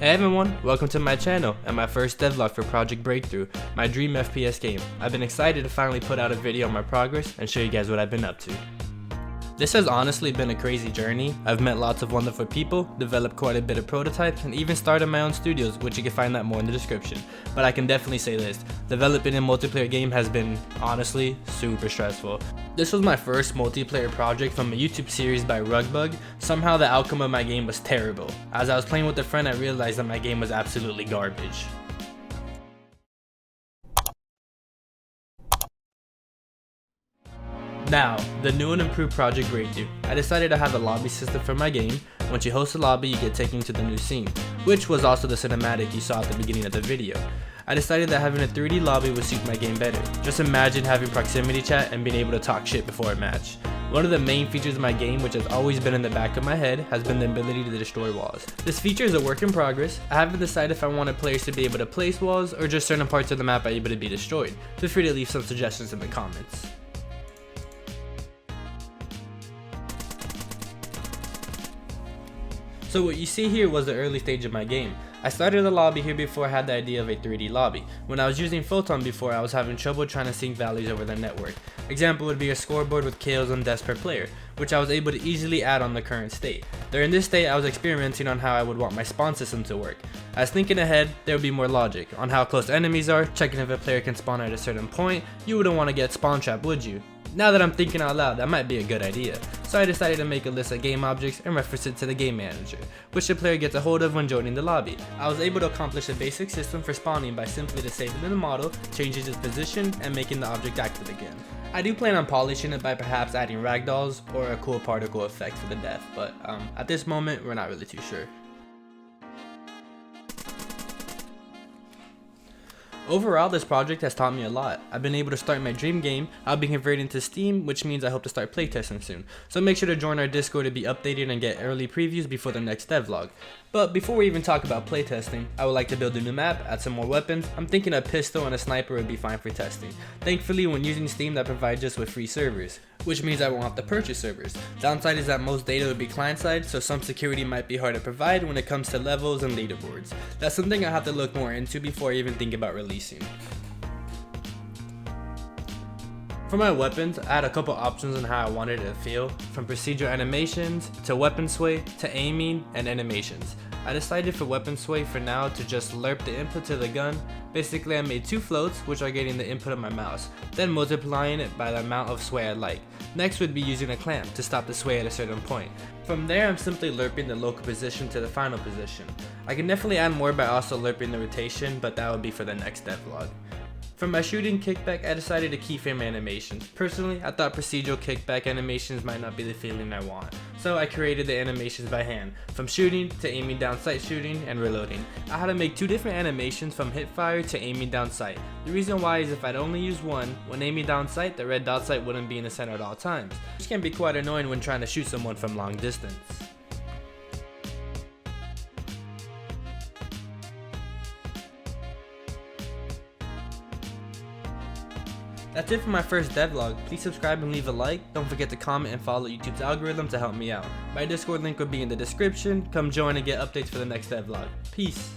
Hey everyone, welcome to my channel and my first devlog for Project Breakthrough, my dream FPS game. I've been excited to finally put out a video on my progress and show you guys what I've been up to. This has honestly been a crazy journey. I've met lots of wonderful people, developed quite a bit of prototypes, and even started my own studios, which you can find that more in the description. But I can definitely say this, developing a multiplayer game has been, honestly, super stressful. This was my first multiplayer project from a YouTube series by Rugbug. Somehow the outcome of my game was terrible. As I was playing with a friend, I realized that my game was absolutely garbage. Now, the new and improved Project Breakthrough. I decided to have a lobby system for my game. Once you host a lobby, you get taken to the new scene, which was also the cinematic you saw at the beginning of the video. I decided that having a 3D lobby would suit my game better. Just imagine having proximity chat and being able to talk shit before a match. One of the main features of my game, which has always been in the back of my head, has been the ability to destroy walls. This feature is a work in progress. I haven't decided if I wanted players to be able to place walls or just certain parts of the map are able to be destroyed. Feel free to leave some suggestions in the comments. So what you see here was the early stage of my game. I started the lobby here before I had the idea of a 3D lobby. When I was using Photon before, I was having trouble trying to sync values over the network. Example would be a scoreboard with kills and deaths per player, which I was able to easily add on the current state. During this state, I was experimenting on how I would want my spawn system to work. I was thinking ahead, there would be more logic on how close enemies are, checking if a player can spawn at a certain point. You wouldn't want to get spawn trapped, would you? Now that I'm thinking out loud, that might be a good idea. So I decided to make a list of game objects and reference it to the game manager, which the player gets a hold of when joining the lobby. I was able to accomplish a basic system for spawning by simply disabling the model, changing its position, and making the object active again. I do plan on polishing it by perhaps adding ragdolls or a cool particle effect for the death, but at this moment, we're not really too sure. Overall, this project has taught me a lot. I've been able to start my dream game. I'll be converting to Steam, which means I hope to start playtesting soon. So make sure to join our Discord to be updated and get early previews before the next devlog. But before we even talk about playtesting, I would like to build a new map, add some more weapons. I'm thinking a pistol and a sniper would be fine for testing. Thankfully, when using Steam, that provides us with free servers, which means I won't have to purchase servers. Downside is that most data would be client-side, so some security might be hard to provide when it comes to levels and leaderboards. That's something I have to look more into before I even think about releasing. For my weapons, I had a couple options on how I wanted it to feel, from procedural animations, to weapon sway, to aiming, and animations. I decided for weapon sway for now to just lerp the input to the gun. Basically I made two floats, which are getting the input of my mouse, then multiplying it by the amount of sway I like. Next would be using a clamp to stop the sway at a certain point. From there I'm simply lerping the local position to the final position. I can definitely add more by also lerping the rotation, but that would be for the next devlog. For my shooting kickback, I decided to keyframe animations. Personally, I thought procedural kickback animations might not be the feeling I want. So I created the animations by hand, from shooting to aiming down sight shooting and reloading. I had to make two different animations from hipfire to aiming down sight. The reason why is if I'd only use one, when aiming down sight, the red dot sight wouldn't be in the center at all times, which can be quite annoying when trying to shoot someone from long distance. That's it for my first devlog. Please subscribe and leave a like. Don't forget to comment and follow YouTube's algorithm to help me out. My Discord link will be in the description. Come join and get updates for the next devlog. Peace.